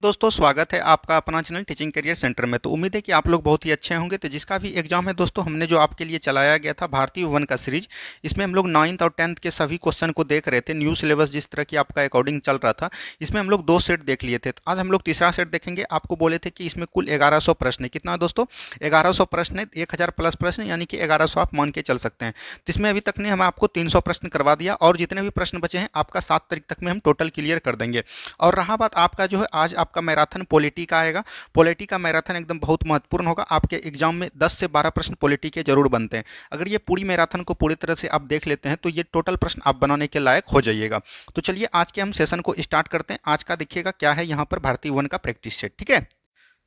दोस्तों स्वागत है आपका अपना चैनल टीचिंग करियर सेंटर में। तो उम्मीद है कि आप लोग बहुत ही अच्छे होंगे। तो जिसका भी एग्जाम है दोस्तों, हमने जो आपके लिए चलाया गया था भारतीय वन का सीरीज, इसमें हम लोग 9th और 10th के सभी क्वेश्चन को देख रहे थे। न्यू सिलेबस जिस तरह की आपका अकॉर्डिंग चल रहा था, इसमें हम लोग 2 सेट देख लिए थे। तो आज हम लोग तीसरा सेट देखेंगे। आपको बोले थे कि इसमें कुल 1100 प्रश्न है। कितना है दोस्तों? 1100 प्रश्न है, 1000 प्लस प्रश्न, यानी कि 1100 आप मान के चल सकते हैं। तो इसमें अभी तक ने हम आपको 300 प्रश्न करवा दिया, और जितने भी प्रश्न बचे हैं आपका 7 तारीख तक में हम टोटल क्लियर कर देंगे। और रहा बात आपका जो है, आज आपका मैराथन पॉलिटी का आएगा। पॉलिटी का मैराथन एकदम बहुत महत्वपूर्ण होगा। आपके एग्जाम में 10 से 12 प्रश्न पॉलिटी के जरूर बनते हैं। अगर ये पूरी मैराथन को पूरी तरह से आप देख लेते हैं तो ये टोटल प्रश्न आप बनाने के लायक हो जाइएगा। तो चलिए आज के हम सेशन को स्टार्ट करते हैं। आज का देखिएगा क्या है यहाँ पर, भारतीय वन का प्रैक्टिस सेट। ठीक है,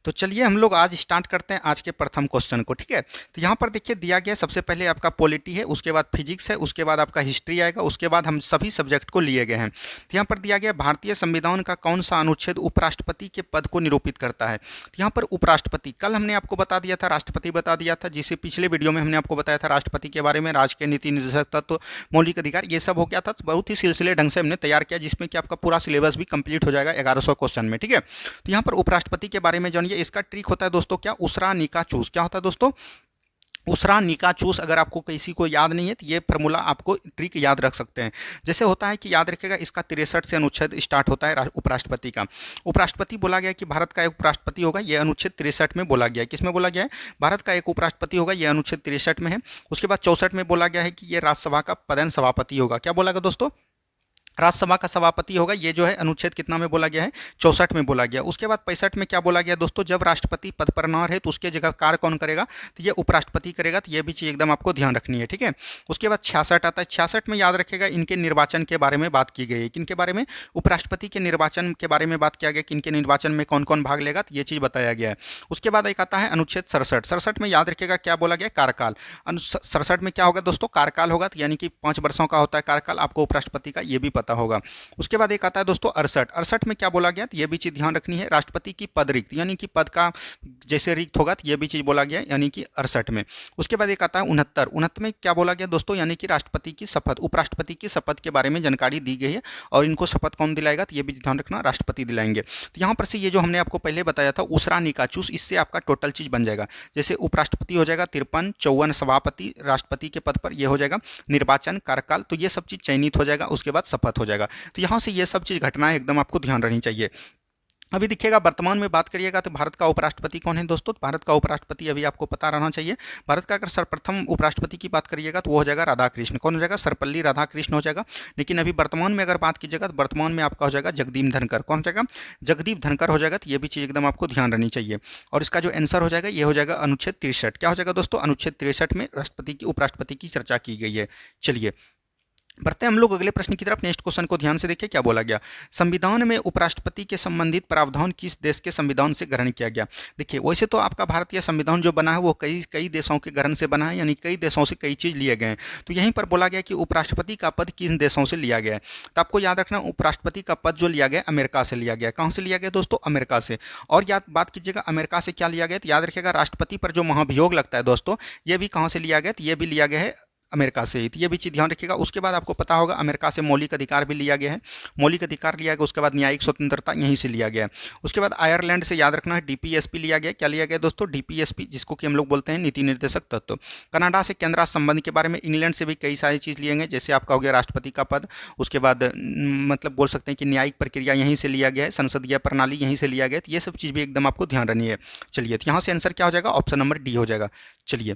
तो चलिए हम लोग आज स्टार्ट करते हैं आज के प्रथम क्वेश्चन को। ठीक है, तो यहाँ पर देखिए दिया गया, सबसे पहले आपका पॉलिटी है, उसके बाद फिजिक्स है, उसके बाद आपका हिस्ट्री आएगा, उसके बाद हम सभी सब्जेक्ट को लिए गए हैं। तो यहाँ पर दिया गया भारतीय संविधान का कौन सा अनुच्छेद उपराष्ट्रपति के पद को निरूपित करता है। तो यहाँ पर उपराष्ट्रपति, कल हमने आपको बता दिया था, राष्ट्रपति बता दिया था, जिसे पिछले वीडियो में हमने आपको बताया था राष्ट्रपति के बारे में, राजकीय नीति निर्देशक तत्व, मौलिक अधिकार, ये सब हो गया था। बहुत ही सिलसिले ढंग से हमने तैयार किया, जिसमें कि आपका पूरा सिलेबस भी कंप्लीट हो जाएगा 1100 क्वेश्चन में। ठीक है, तो यहाँ पर उपराष्ट्रपति के बारे में जानिए। इसका ट्रिक होता है दोस्तों क्या, उसरा निका चूस। क्या होता है दोस्तों? उसरा निका चूस। अगर आपको किसी को याद नहीं है तो ये फार्मूला आपको ट्रिक याद रख सकते हैं। जैसे होता है कि याद रखेगा, इसका 63 से अनुच्छेद स्टार्ट होता है उपराष्ट्रपति का। उपराष्ट्रपति बोला गया कि भारत का एक उपराष्ट्रपति होगा, यह अनुच्छेद 63 में बोला गया है। किसमें बोला गया है? भारत का एक उपराष्ट्रपति होगा, यह अनुच्छेद 63 में है। उसके बाद 64 में बोला गया है कि यह राज्यसभा का पदेन सभापति होगा। क्या बोला गया दोस्तों? राज्यसभा का सभापति होगा। ये जो है अनुच्छेद कितना में बोला गया है? 64 में बोला गया। उसके बाद 65 में क्या बोला गया दोस्तों? जब राष्ट्रपति पद पर न रहे तो उसके जगह कार्य कौन करेगा? तो ये उपराष्ट्रपति करेगा। तो ये भी चीज़ एकदम आपको ध्यान रखनी है। ठीक है, उसके बाद 66 आता है। 66 में याद रखेगा, इनके निर्वाचन के बारे में बात की गई है। किनके बारे में? उपराष्ट्रपति के निर्वाचन के बारे में बात किया गया कि इनके निर्वाचन में कौन कौन भाग लेगा, तो ये चीज़ बताया गया है। उसके बाद एक आता है अनुच्छेद 67। 67 में याद रखेगा क्या बोला गया? कार्यकाल। 67 में क्या होगा दोस्तों? कार्यकाल होगा, यानी कि 5 वर्षों का होता है कार्यकाल, आपको उपराष्ट्रपति का ये भी पता होगा। उसके बाद एक आता है दोस्तों 68। 68 में क्या बोला गया? तो ये भी चीज़ ध्यान रखनी है, राष्ट्रपति की पद रिक्त, यानी कि पद का जैसे रिक्त होगा, तो ये भी चीज़ बोला गया, यानी कि 68 में। उसके बाद एक आता है 69। 69 में क्या बोला गया दोस्तों? यानी कि राष्ट्रपति की शपथ, उपराष्ट्रपति की शपथ के बारे में जानकारी दी गई है, और इनको शपथ कौन दिलाएगा? तो ये भी ध्यान रखना, राष्ट्रपति दिलाएंगे। तो यहाँ पर से ये जो हमने आपको पहले बताया था उसरा निकाचूस, इससे आपका टोटल चीज़ बन जाएगा। जैसे उपराष्ट्रपति हो जाएगा 53, 54 सभापति राष्ट्रपति के पद पर, ये हो जाएगा निर्वाचन, कार्यकाल, तो ये सब चीज़ चयनित हो जाएगा। उसके बाद शपथ हो जाएगा। तो यहाँ से ये सब चीज़ घटनाएं एकदम आपको ध्यान रखनी चाहिए। अभी देखिएगा, वर्तमान में बात करिएगा तो भारत का उपराष्ट्रपति कौन है दोस्तों? भारत का उपराष्ट्रपति अभी आपको पता रहना चाहिए। भारत का अगर सर्वप्रथम उपराष्ट्रपति की बात करिएगा तो वो हो जाएगा राधाकृष्ण। कौन हो जाएगा? सर्वपल्ली राधाकृष्ण हो जाएगा। लेकिन अभी वर्तमान में अगर बात कीजिएगा तो वर्तमान में आपका हो जाएगा जगदीप धनखड़। कौन हो जाएगा? जगदीप धनखड़ हो जाएगा। तो ये भी चीज़ एकदम आपको ध्यान रखनी चाहिए। और इसका जो आंसर हो जाएगा ये हो जाएगा अनुच्छेद 63। क्या हो जाएगा दोस्तों? अनुच्छेद 63 में राष्ट्रपति की उपराष्ट्रपति की चर्चा की गई है। चलिए बढ़ते हैं हम लोग अगले प्रश्न की तरफ। नेक्स्ट क्वेश्चन को ध्यान से देखिए क्या बोला गया। संविधान में उपराष्ट्रपति के संबंधित प्रावधान किस देश के संविधान से ग्रहण किया गया? देखिए वैसे तो आपका भारतीय संविधान जो बना है वो कई कई देशों के ग्रहण से बना है, यानी कई देशों से कई चीज़ लिए गए हैं। तो यहीं पर बोला गया कि उपराष्ट्रपति का पद किन देशों से लिया गया है। तो आपको याद रखना, उपराष्ट्रपति का पद जो लिया गया अमेरिका से लिया गया। कहाँ से लिया गया दोस्तों? अमेरिका से। और याद बात कीजिएगा अमेरिका से क्या लिया गया, तो याद रखिएगा राष्ट्रपति पर जो महाभियोग लगता है दोस्तों, ये भी कहाँ से लिया गया? तो ये भी लिया गया है अमेरिका से ही। तो ये भी चीज़ ध्यान रखिएगा। उसके बाद आपको पता होगा अमेरिका से मौलिक अधिकार भी लिया गया है। मौलिक अधिकार लिया गया, उसके बाद न्यायिक स्वतंत्रता यहीं से लिया गया है। उसके बाद आयरलैंड से याद रखना है डीपीएसपी लिया गया। क्या लिया गया दोस्तों? डीपीएसपी, जिसको कि हम लोग बोलते हैं नीति निर्देशक तत्व। कनाडा से केंद्र राष्ट्र संबंध के बारे में। इंग्लैंड से भी कई सारी चीज़ लिए गए, जैसे आपका हो गया राष्ट्रपति का पद। उसके बाद मतलब बोल सकते हैं कि न्यायिक प्रक्रिया यहीं से लिया गया है, संसदीय प्रणाली यहीं से लिया गया है। तो ये सब चीज़ भी एकदम आपको ध्यान रखनी है। चलिए, तो यहाँ से आंसर क्या हो जाएगा? ऑप्शन नंबर डी हो जाएगा। चलिए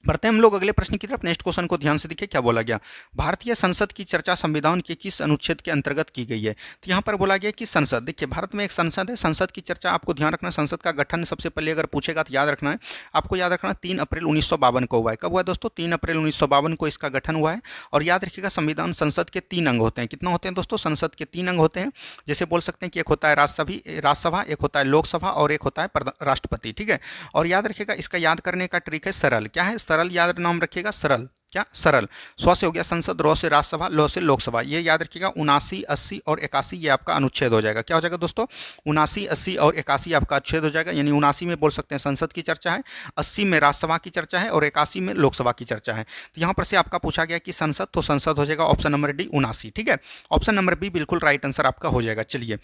बढ़ते हैं हम लोग अगले प्रश्न की तरफ। नेक्स्ट क्वेश्चन को ध्यान से देखिए क्या बोला गया। भारतीय संसद की चर्चा संविधान के किस अनुच्छेद के अंतर्गत की गई है? तो यहाँ पर बोला गया कि संसद, देखिए भारत में एक संसद है, संसद की चर्चा आपको ध्यान रखना। संसद का गठन सबसे पहले अगर पूछेगा तो याद रखना है, आपको याद रखना 3 अप्रैल 1952 को हुआ है। कब हुआ है दोस्तों? 3 अप्रैल 1952 को इसका गठन हुआ है। और याद रखिएगा संविधान संसद के 3 अंग होते हैं। कितना होते हैं दोस्तों? संसद के 3 अंग होते हैं। जैसे बोल सकते हैं कि एक होता है राज्यसभा, एक होता है लोकसभा, और एक होता है राष्ट्रपति। ठीक है, और याद रखिएगा इसका याद करने का ट्रिक है सरल। क्या है सरल? याद नाम रखिएगा सरल। क्या? सरल। स्व से हो गया संसद, रो से राज्यसभा, लो से लोकसभा। ये याद रखिएगा 79, 80 और 81 ये आपका अनुच्छेद हो जाएगा। क्या हो जाएगा दोस्तों? 79, 80 और 81 आपका अनुच्छेद हो जाएगा। यानी 79 में बोल सकते हैं संसद की चर्चा है, 80 में राज्यसभा की चर्चा है, और 81 में लोकसभा की चर्चा है। तो यहाँ पर से आपका पूछा गया कि संसद, तो संसद हो जाएगा ऑप्शन नंबर डी 79। ठीक है, ऑप्शन नंबर बी बिल्कुल राइट आंसर आपका हो जाएगा। चलिए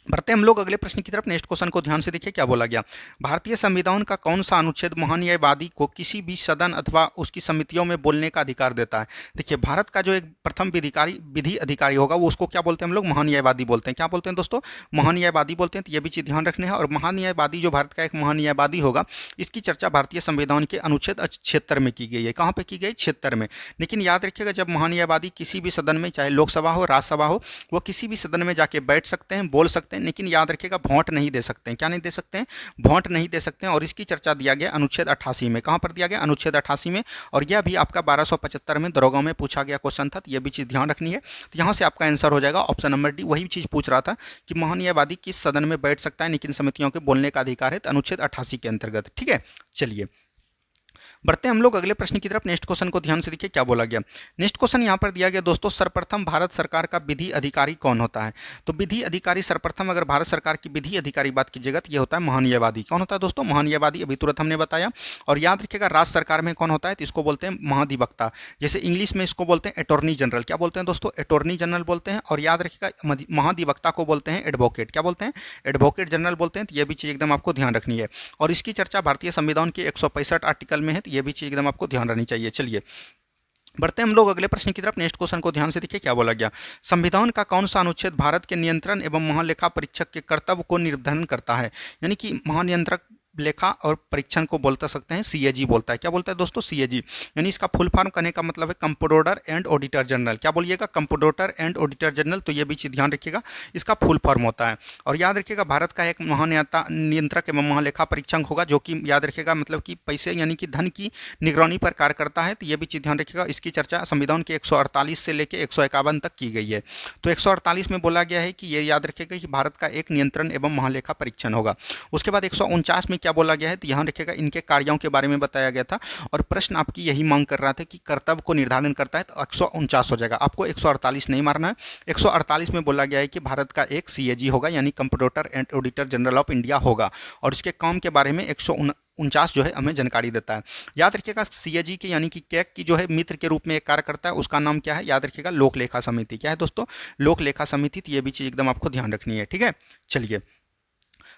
बढ़ते हम लोग अगले प्रश्न की तरफ। नेक्स्ट क्वेश्चन को ध्यान से देखिए क्या बोला गया। भारतीय संविधान का कौन सा अनुच्छेद महान्यायवादी को किसी भी सदन अथवा उसकी समितियों में बोलने का अधिकार देता है। देखिए भारत का जो एक प्रथम विधि अधिकारी होगा वो उसको क्या बोलते हैं हम लोग, महान्यायवादी बोलते हैं। क्या बोलते हैं दोस्तों, महान्यायवादी बोलते हैं। तो ये भी चीज़ ध्यान रखने है। और महान्यायवादी जो भारत का एक महान्यायवादी होगा, इसकी चर्चा भारतीय संविधान के अनुच्छेद 76 में की गई है। कहाँ पर की गई, 76 में। लेकिन याद रखिएगा जब महान्यायवादी किसी भी सदन में, चाहे लोकसभा हो राज्यसभा हो, वो किसी भी सदन में जाके बैठ सकते हैं, बोल सकते हैं, लेकिन याद रखिएगा वोट नहीं दे सकते हैं। क्या नहीं दे सकते हैं, वोट नहीं दे सकते हैं। और इसकी चर्चा दिया गया अनुच्छेद 88 में। कहां पर दिया गया, अनुच्छेद 88 में। और यह भी आपका 1275 में दरोगा में पूछा गया क्वेश्चन था। तो यह भी चीज़ ध्यान रखनी है। तो यहां से आपका आंसर हो जाएगा ऑप्शन नंबर डी। वही चीज़ पूछ रहा था कि महान्यायवादी किस सदन में बैठ सकता है लेकिन समितियों के बोलने का अधिकार है, तो अनुच्छेद 88 के अंतर्गत। ठीक है, चलिए बढ़ते हैं हम लोग अगले प्रश्न की तरफ। नेक्स्ट क्वेश्चन को ध्यान से देखिए क्या बोला गया। नेक्स्ट क्वेश्चन यहाँ पर दिया गया दोस्तों, सर्वप्रथम भारत सरकार का विधि अधिकारी कौन होता है। तो विधि अधिकारी सर्वप्रथम अगर भारत सरकार की विधि अधिकारी बात कीजिएगा तो ये होता है महान्यायवादी। कौन होता है दोस्तों, महान्यायवादी। अभी तुरंत हमने बताया। और याद रखिएगा राज्य सरकार में कौन होता है, तो इसको बोलते हैं महाधिवक्ता। जैसे इंग्लिश में इसको बोलते हैं अटॉर्नी जनरल। क्या बोलते हैं दोस्तों, अटॉर्नी जनरल बोलते हैं। और याद रखिएगा महाधिवक्ता को बोलते हैं एडवोकेट। क्या बोलते हैं, एडवोकेट जनरल बोलते हैं। तो ये भी चीज़ एकदम आपको ध्यान रखनी है। और इसकी चर्चा भारतीय संविधान के 165 आर्टिकल में है। तो ये भी चीज़ एकदम आपको ध्यान रखनी चाहिए। चलिए बढ़ते हैं हम लोग अगले प्रश्न की तरफ। नेक्स्ट क्वेश्चन को ध्यान से देखिए क्या बोला गया। संविधान का कौन सा अनुच्छेद भारत के नियंत्रण एवं महालेखा परीक्षक के कर्तव्य को निर्धारण करता है। यानी कि महानियंत्रक लेखा और परीक्षण को बोलता सकते हैं सीएजी बोलता है। क्या बोलता है दोस्तों, सीएजी। यानी इसका फुल फॉर्म करने का मतलब है कंप्ट्रोलर एंड ऑडिटर जनरल। क्या बोलिएगा, कंप्ट्रोलर एंड ऑडिटर जनरल। तो ये भी चीज़ ध्यान रखिएगा, इसका फुल फॉर्म होता है। और याद रखिएगा भारत का एक नियंत्रक एवं महालेखा परीक्षक होगा जो कि याद रखिएगा मतलब कि पैसे यानी कि धन की निगरानी पर कार्य करता है। तो ये भी चीज़ ध्यान रखिएगा। इसकी चर्चा संविधान के 148 से लेकर 151 तक की गई है। तो 148 में बोला गया है कि ये याद रखिएगा कि भारत का एक नियंत्रण एवं महालेखा परीक्षण होगा। उसके बाद 149 में क्या बोला गया है, तो यहाँ रखिएगा इनके कार्यों के बारे में बताया गया था। और प्रश्न आपकी यही मांग कर रहा था कि कर्तव्य को निर्धारण करता है, तो 149 हो जाएगा। आपको 148 नहीं मारना है। 148 में बोला गया है कि भारत का एक सीएजी होगा यानी comptroller and auditor general of India होगा। और इसके काम के बारे में 149 जो है हमें जानकारी देता है। याद रखिएगा सीएजी के यानी कि कैग की जो है मित्र के रूप में एक कार्य करता है, उसका नाम क्या है, याद रखिएगा लोक लेखा समिति। क्या है दोस्तों, लोक लेखा समिति। तो ये भी चीज़ एकदम आपको ध्यान रखनी है। ठीक है, चलिए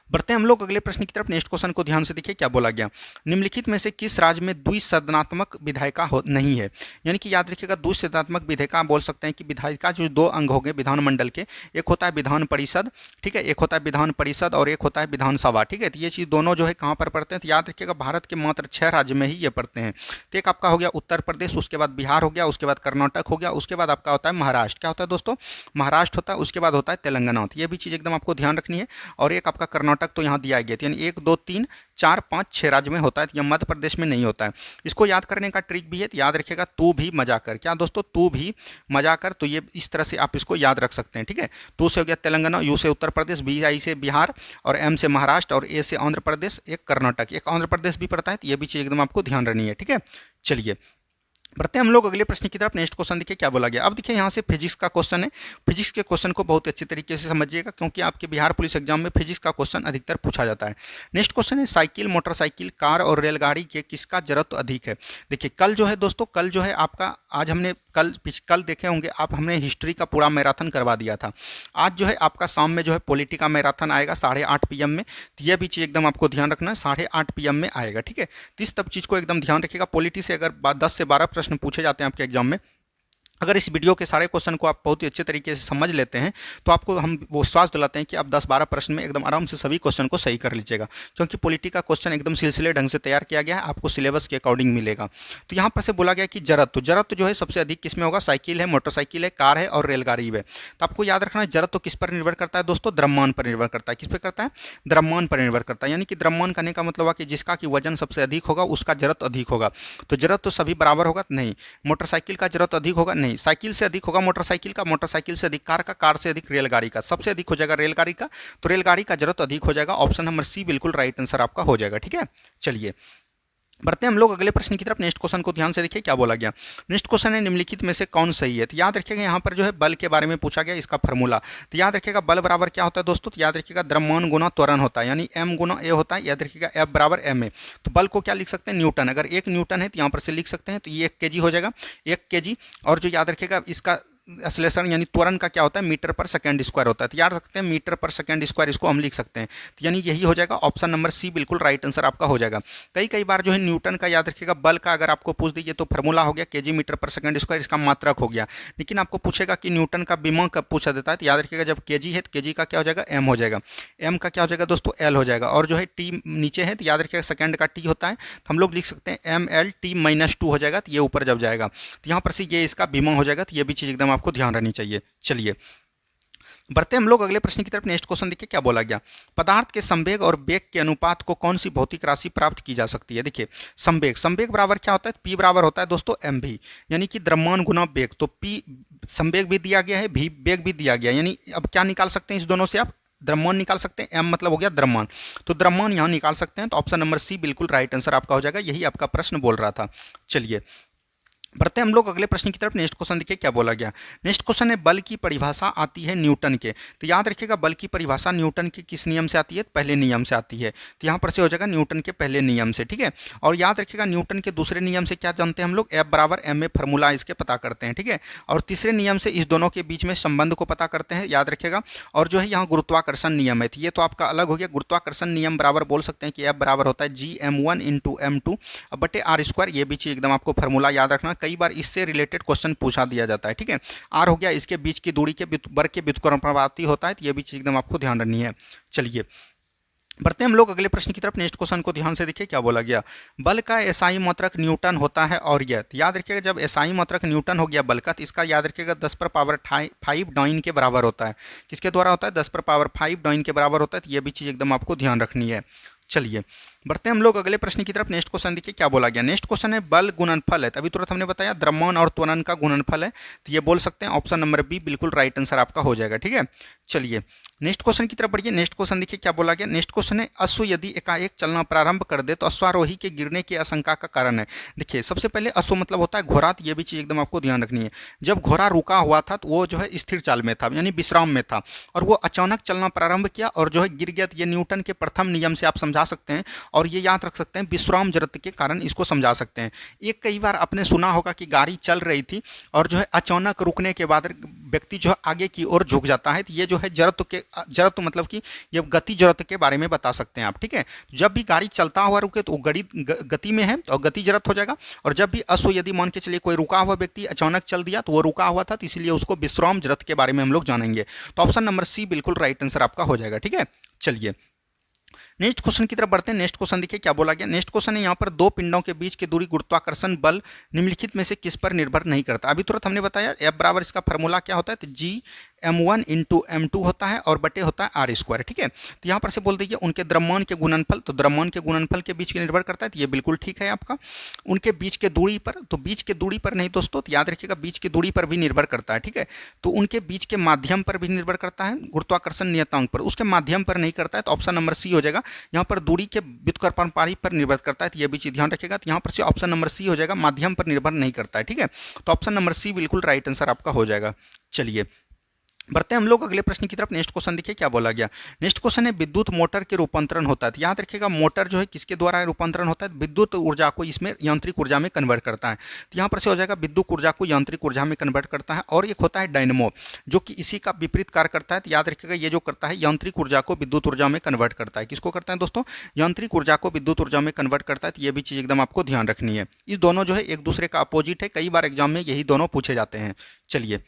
बढ़ते हैं हम लोग अगले प्रश्न की तरफ। नेक्स्ट क्वेश्चन को ध्यान से देखिए क्या बोला गया। निम्नलिखित में से किस राज्य में द्विसदनात्मक विधायिका नहीं है। यानी कि याद रखिएगा द्विसदनात्मक विधायिका बोल सकते हैं कि विधायिका जो दो अंग हो गए विधानमंडल के, एक होता है विधान परिषद, ठीक है, एक होता है विधान परिषद और एक होता है विधानसभा। ठीक है, तो ये चीज़ दोनों जो है कहाँ पर पढ़ते हैं, तो याद रखिएगा भारत के मात्र 6 राज्य में ही ये पढ़ते हैं। तो एक आपका हो गया उत्तर प्रदेश, उसके बाद बिहार हो गया, उसके बाद कर्नाटक हो गया, उसके बाद आपका होता है महाराष्ट्र। क्या होता है दोस्तों, महाराष्ट्र होता है, उसके बाद होता है तेलंगाना। तो ये भी चीज़ एकदम आपको ध्यान रखनी है। और एक आपका कर्नाटक तो यहाँ दिया गया, यानी 1 2 3 4 5 6 राज्य में होता है। यह मध्य प्रदेश में नहीं होता है। इसको याद करने का ट्रिक भी है, याद रखिएगा तू भी मजा कर। क्या दोस्तों, तू भी मजा कर। तो ये इस तरह से आप इसको याद रख सकते हैं। ठीक है, तू से हो गया तेलंगाना, यू से उत्तर प्रदेश, बी आई से बिहार और एम से महाराष्ट्र और ए से आंध्र प्रदेश, एक कर्नाटक, एक आंध्र प्रदेश भी पड़ता है। तो ये भी चीज़ एकदम आपको ध्यान रखनी है। ठीक है, चलिए बढ़ते हैं हम लोग अगले प्रश्न की तरफ। नेक्स्ट क्वेश्चन देखिए क्या बोला गया। अब देखिए यहाँ से फिजिक्स का क्वेश्चन है। फिजिक्स के क्वेश्चन को बहुत अच्छे तरीके से समझिएगा क्योंकि आपके बिहार पुलिस एग्जाम में फिजिक्स का क्वेश्चन अधिकतर पूछा जाता है। नेक्स्ट क्वेश्चन है साइकिल, मोटरसाइकिल, कार और रेलगाड़ी के किसका जड़त्व अधिक है। देखिए कल जो है दोस्तों, कल जो है आपका आज हमने कल देखे होंगे आप, हमने हिस्ट्री का पूरा मैराथन करवा दिया था। आज जो है आपका शाम में जो है पॉलिटी का मैराथन आएगा 8:30 PM में। तो यह भी चीज़ एकदम आपको ध्यान रखना है, 8:30 PM में आएगा। ठीक है, तो इस सब चीज़ को एकदम ध्यान रखिएगा। पॉलिटी से अगर 10 से 12 प्रश्न पूछे जाते हैं आपके एग्जाम में, अगर इस वीडियो के सारे क्वेश्चन को आप बहुत ही अच्छे तरीके से समझ लेते हैं तो आपको हम वो विश्वास दिलाते हैं कि आप 10-12 प्रश्न में एकदम आराम से सभी क्वेश्चन को सही कर लीजिएगा। क्योंकि पॉलिटी का क्वेश्चन एकदम सिलसिले ढंग से तैयार किया गया है, आपको सिलेबस के अकॉर्डिंग मिलेगा। तो यहाँ पर से बोला गया कि जड़त्व, जड़त्व जो है सबसे अधिक किस में होगा, साइकिल है, मोटरसाइकिल है, कार है और रेलगाड़ी है। तो आपको याद रखना है जड़त्व किस पर निर्भर करता है दोस्तों, द्रव्यमान पर निर्भर करता है। किस पर करता है, द्रव्यमान पर निर्भर करता है। यानी कि द्रव्यमान करने का मतलब है कि जिसका कि वजन सबसे अधिक होगा उसका जड़त्व अधिक होगा। तो जड़त्व तो सभी बराबर होगा नहीं। मोटरसाइकिल का जड़त्व अधिक होगा नहीं, साइकिल से अधिक होगा मोटरसाइकिल का, मोटरसाइकिल से अधिक कार का, कार से अधिक रेलगाड़ी का, सबसे अधिक हो जाएगा रेलगाड़ी का। तो रेलगाड़ी का जरूरत अधिक हो जाएगा। ऑप्शन नंबर सी बिल्कुल राइट आंसर आपका हो जाएगा। ठीक है, चलिए बढ़ते हैं हम लोग अगले प्रश्न की तरफ। नेक्स्ट क्वेश्चन को ध्यान से देखिए क्या बोला गया। नेक्स्ट क्वेश्चन है निम्नलिखित में से कौन सही है। तो याद रखिएगा यहाँ पर जो है बल के बारे में पूछा गया, इसका फार्मूला। तो याद रखिएगा बल बराबर क्या होता है दोस्तों, तो याद रखिएगा द्रव्यमान गुना त्वरण होता है, यानी m गुना a होता है। याद रखिएगा F बराबर ma। तो बल को क्या लिख सकते हैं, न्यूटन। अगर 1 न्यूटन है तो यहाँ पर से लिख सकते हैं, तो ये 1 kg हो जाएगा, 1 kg। और जो याद रखिएगा इसका एक्सेलरेशन यानी त्वरण का क्या होता है, मीटर पर सेकंड स्क्वायर होता है। तो याद रखते हैं मीटर पर सेकंड स्क्वायर, इसको हम लिख सकते हैं। तो यानी यही हो जाएगा ऑप्शन नंबर सी बिल्कुल राइट आंसर आपका हो जाएगा। कई बार जो है न्यूटन का याद रखिएगा, बल का अगर आपको पूछ दीजिए तो फार्मूला हो गया केजी मीटर पर सेकंड स्क्वायर, इसका मात्रक हो गया। लेकिन आपको पूछेगा कि न्यूटन का बीमा कब पूछा देता है, तो याद रखिएगा जब केजी है तो केजी का क्या हो जाएगा, एम हो जाएगा। एम का क्या हो जाएगा दोस्तों, एल हो जाएगा। और जो है टी नीचे है तो याद रखिएगा सेकंड का टी होता है, तो हम लोग लिख सकते हैं एम एल टी -2 हो जाएगा। तो ये ऊपर जब जाएगा तो यहाँ पर से ये इसका बीमा हो जाएगा। तो ये भी चीज़ एकदम आपको ध्यान रखनी चाहिए। चलिए बढ़ते हम लोग अगले प्रश्न की तरफ। नेक्स्ट क्वेश्चन देखिए क्या बोला गया, पदार्थ के संवेग और वेग के अनुपात को कौन सी भौतिक राशि प्राप्त की जा सकती है। देखिए संवेग बराबर क्या होता है, पी बराबर होता है दोस्तों एम भी, यानी कि द्रव्यमान गुना वेग। तो पी संवेग भी दिया गया है, भी वेग भी दिया गया, यानी अब क्या निकाल सकते हैं इस दोनों से, आप द्रव्यमान निकाल सकते हैं। एम मतलब हो गया द्रव्यमान, तो द्रव्यमान यहाँ निकाल सकते हैं। तो ऑप्शन नंबर सी बिल्कुल राइट आंसर आपका हो जाएगा, यही आपका प्रश्न बोल रहा था। चलिए बढ़ते हम लोग अगले प्रश्न की तरफ। नेक्स्ट क्वेश्चन देखिए क्या बोला गया। नेक्स्ट क्वेश्चन है बल की परिभाषा आती है न्यूटन के। तो याद रखिएगा बल की परिभाषा न्यूटन के किस नियम से आती है, पहले नियम से आती है। तो यहाँ पर से हो जाएगा न्यूटन के पहले नियम से, ठीक है। और याद रखिएगा न्यूटन के दूसरे नियम से क्या जानते हैं हम लोग, एफ बराबर एम ए फार्मूला इसके पता करते हैं, ठीक है। और तीसरे नियम से इस दोनों के बीच में संबंध को पता करते हैं, याद रखिएगा। और जो है यहाँ गुरुत्वाकर्षण नियम है, तो ये तो आपका अलग हो गया। गुरुत्वाकर्षण नियम बराबर बोल सकते हैं कि एफ बराबर होता है GM1 × M2 बटे R²। ये भी चीज़ एकदम आपको फार्मूला याद रखना, कई बार इससे रिलेटेड क्वेश्चन पूछा दिया जाता है, ठीक है। आर हो गया इसके बीच की दूरी के वर्ग के व्युत्क्रमानुपाती होता है, तो ये भी चीज़ एकदम आपको ध्यान रखनी है। चलिए बढ़ते हम लोग अगले प्रश्न की तरफ। नेक्स्ट क्वेश्चन को ध्यान से देखिए क्या बोला गया, बल का एसआई मात्रक न्यूटन होता है और यह, तो याद रखिएगा जब एसआई मात्रक न्यूटन हो गया बल का, तो इसका याद रखिएगा 10⁵ डाइन के बराबर होता है। किसके द्वारा होता है, 10⁵ डाइन के बराबर होता है। तो ये भी चीज़ एकदम आपको ध्यान रखनी है। चलिए बढ़ते हम लोग अगले प्रश्न की तरफ। नेक्स्ट क्वेश्चन देखिए क्या बोला गया। नेक्स्ट क्वेश्चन है बल गुणनफल है, अभी तुरंत हमने बताया द्रव्यमान और त्वरण का गुणनफल है। तो ये बोल सकते हैं ऑप्शन नंबर बी बिल्कुल राइट आंसर आपका हो जाएगा, ठीक है। चलिए नेक्स्ट क्वेश्चन की तरफ बढ़िए। नेक्स्ट क्वेश्चन देखिए क्या बोला गया। नेक्स्ट क्वेश्चन है अश्व यदि एकाएक चलना प्रारंभ कर दे तो अश्वारोही के गिरने की आशंका का कारण है। देखिए सबसे पहले अश्व मतलब होता है घोड़ा, तो ये भी चीज़ एकदम आपको ध्यान रखनी है। जब घोड़ा रुका हुआ था तो वो जो है स्थिर चाल में था, यानी विश्राम में था, और वो अचानक चलना प्रारंभ किया और जो है गिर गया। ये न्यूटन के प्रथम नियम से आप समझा सकते हैं, और ये याद रख सकते हैं विश्राम जड़त्व के कारण इसको समझा सकते हैं। एक कई बार आपने सुना होगा कि गाड़ी चल रही थी और जो है अचानक रुकने के बाद व्यक्ति जो है आगे की ओर झुक जाता है, तो ये जो है जड़त्व मतलब कि ये गति जड़त्व के बारे में बता सकते हैं आप, ठीक है। जब भी गाड़ी चलता हुआ रुके तो वो गति में है तो गति जड़त्व हो जाएगा। और जब भी अश्व यदि मान के चलिए कोई रुका हुआ व्यक्ति अचानक चल दिया तो वो रुका हुआ था, तो इसलिए उसको विश्राम जड़त्व के बारे में हम लोग जानेंगे। तो ऑप्शन नंबर सी बिल्कुल राइट आंसर आपका हो जाएगा, ठीक है। चलिए नेक्स्ट क्वेश्चन की तरफ बढ़ते हैं। नेक्स्ट क्वेश्चन देखिए क्या बोला गया। नेक्स्ट क्वेश्चन है यहाँ पर दो पिंडों के बीच की दूरी गुरुत्वाकर्षण बल निम्नलिखित में से किस पर निर्भर नहीं करता। अभी तुरंत हमने बताया एफ बराबर इसका फार्मूला क्या होता है, तो GM1 × M2 होता है और बटे होता है R², ठीक है। तो यहाँ पर से बोल दीजिए उनके द्रव्यमान के गुणनफल, तो द्रव्यमान के गुणनफल के बीच के निर्भर करता है, तो ये बिल्कुल ठीक है आपका। उनके बीच के दूरी पर, तो बीच के दूरी पर नहीं दोस्तों, तो याद रखिएगा बीच की दूरी पर भी निर्भर करता है, ठीक है। तो उनके बीच के माध्यम पर भी निर्भर करता है, गुरुत्वाकर्षण नियतांक पर, उसके माध्यम पर नहीं करता है। तो ऑप्शन नंबर सी हो जाएगा। यहाँ पर दूरी के व्युत्क्रमानुपाती पर निर्भर करता है, तो ये भी चीज़ ध्यान रखिएगा। तो यहाँ पर से ऑप्शन नंबर सी हो जाएगा, माध्यम पर निर्भर नहीं करता है, ठीक है। तो ऑप्शन नंबर सी बिल्कुल राइट आंसर आपका हो जाएगा। चलिए बढ़ते हैं हम लोग अगले प्रश्न की तरफ। नेक्स्ट क्वेश्चन देखिए क्या बोला गया। नेक्स्ट क्वेश्चन है विद्युत मोटर के रूपांतरण होता है। याद रखिएगा मोटर जो है किसके द्वारा रूपांतरण होता है, विद्युत ऊर्जा को इसमें यांत्रिक ऊर्जा में कन्वर्ट करता है। तो यहाँ पर से हो जाएगा विद्युत ऊर्जा को यांत्रिक ऊर्जा में कन्वर्ट करता है। और एक होता है डायनमो जो कि इसी का विपरीत कार्य करता है। तो याद रखिएगा ये जो करता है यांत्रिक ऊर्जा को विद्युत ऊर्जा में कन्वर्ट करता है। किसको करता है दोस्तों, यांत्रिक ऊर्जा को विद्युत ऊर्जा में कन्वर्ट करता है। तो ये भी चीज़ एकदम आपको ध्यान रखनी है। इस दोनों जो है एक दूसरे का अपोजिट है, कई बार एग्जाम में यही दोनों पूछे जाते हैं। चलिए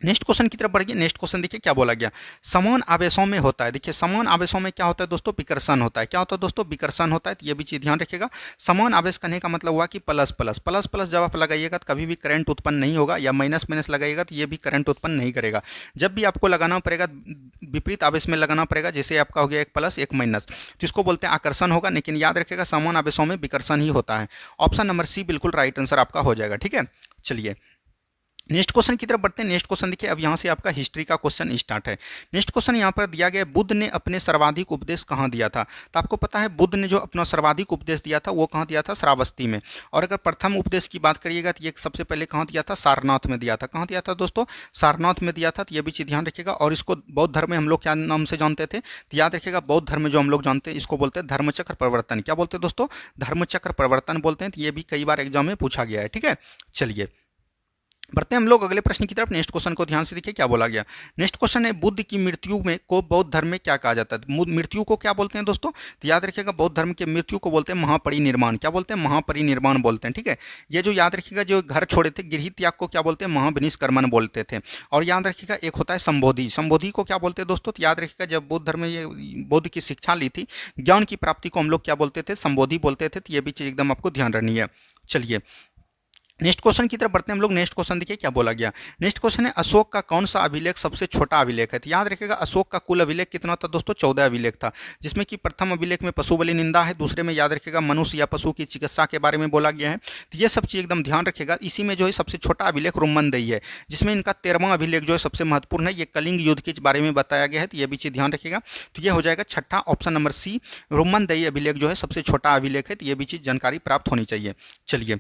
नेक्स्ट क्वेश्चन की तरफ बढ़िए। नेक्स्ट क्वेश्चन देखिए क्या बोला गया। समान आवेशों में होता है, देखिए समान आवेशों में क्या होता है दोस्तों, विकर्षण होता है। क्या होता है दोस्तों, विकर्षण होता है। तो ये भी चीज़ ध्यान रखिएगा। समान आवेश करने का मतलब हुआ कि प्लस प्लस प्लस प्लस जब आप लगाइएगा तो कभी भी करंट उत्पन्न नहीं होगा, या माइनस माइनस लगाइएगा तो ये भी करंट उत्पन्न नहीं करेगा। जब भी आपको लगाना पड़ेगा विपरीत आवेश में लगाना पड़ेगा, जैसे आपका हो गया एक प्लस एक माइनस, तो इसको बोलते हैं आकर्षण होगा। लेकिन याद रखिएगा समान आवेशों में विकर्षण ही होता है। ऑप्शन नंबर सी बिल्कुल राइट आंसर आपका हो जाएगा, ठीक है। चलिए नेक्स्ट क्वेश्चन की तरफ बढ़ते हैं। नेक्स्ट क्वेश्चन देखिए, अब यहाँ से आपका हिस्ट्री का क्वेश्चन स्टार्ट है। नेक्स्ट क्वेश्चन यहाँ पर दिया गया, बुद्ध ने अपने सर्वाधिक उपदेश कहाँ दिया था। तो आपको पता है बुद्ध ने जो अपना सर्वाधिक उपदेश दिया था वो कहाँ दिया था, श्रावस्ती में। और अगर प्रथम उपदेश की बात करिएगा तो ये सबसे पहले कहाँ दिया था, सारनाथ में दिया था। कहाँ दिया था दोस्तों, सारनाथ में दिया था। तो ये भी चीज़ ध्यान रखिएगा। और इसको बौद्ध धर्म में हम लोग क्या नाम से जानते थे, तो याद रखिएगा बौद्ध धर्म में जो हम लोग जानते हैं इसको बोलते हैं धर्मचक्र परिवर्तन। क्या बोलते हैं दोस्तों, धर्मचक्र परिवर्तन बोलते हैं। तो ये भी कई बार एग्जाम में पूछा गया है, ठीक है। चलिए बढ़ते हैं हम लोग अगले प्रश्न की तरफ। नेक्स्ट क्वेश्चन को ध्यान से देखिए क्या बोला गया। नेक्स्ट क्वेश्चन है बुद्ध की मृत्यु में को बौद्ध धर्म में क्या कहा जाता है। मृत्यु को क्या बोलते हैं दोस्तों, तो याद रखिएगा बौद्ध धर्म के मृत्यु को बोलते हैं महापरिनिर्वाण। क्या बोलते हैं, महापरिनिर्वाण बोलते हैं। ठीक है, ये जो याद रखिएगा जो घर छोड़े थे गृह त्याग को क्या बोलते हैं, महाविनिष्क्रमण बोलते थे। और याद रखिएगा एक होता है संबोधि। संबोधि को क्या बोलते हैं दोस्तों, तो याद रखिएगा जब बौद्ध धर्म में ये बौद्ध की शिक्षा ली थी, ज्ञान की प्राप्ति को हम लोग क्या बोलते थे, संबोधि बोलते थे। तो ये भी चीज़ एकदम आपको ध्यान रखनी है। चलिए नेक्स्ट क्वेश्चन की तरफ बढ़ते हैं हम लोग। नेक्स्ट क्वेश्चन देखिए क्या बोला गया। नेक्स्ट क्वेश्चन है अशोक का कौन सा अभिलेख सबसे छोटा अभिलेख है। तो याद रखिएगा अशोक का कुल अभिलेख कितना था दोस्तों, 14 अभिलेख था, जिसमें कि प्रथम अभिलेख में पशु बलि निंदा है, दूसरे में याद रखिएगा मनुष्य या पशु की चिकित्सा के बारे में बोला गया है। तो ये सब चीज़ एकदम ध्यान रखिएगा। इसी में जो है सबसे छोटा अभिलेख रोमनदेही है, जिसमें इनका 13वां अभिलेख जो है सबसे महत्वपूर्ण है। ये कलिंग युद्ध के बारे में बताया गया है, तो ये भी चीज़ ध्यान रखिएगा। तो ये हो जाएगा छठा ऑप्शन नंबर सी, रोमनदेही अभिलेख जो है सबसे छोटा अभिलेख है। तो ये भी चीज़ जानकारी प्राप्त होनी चाहिए। चलिए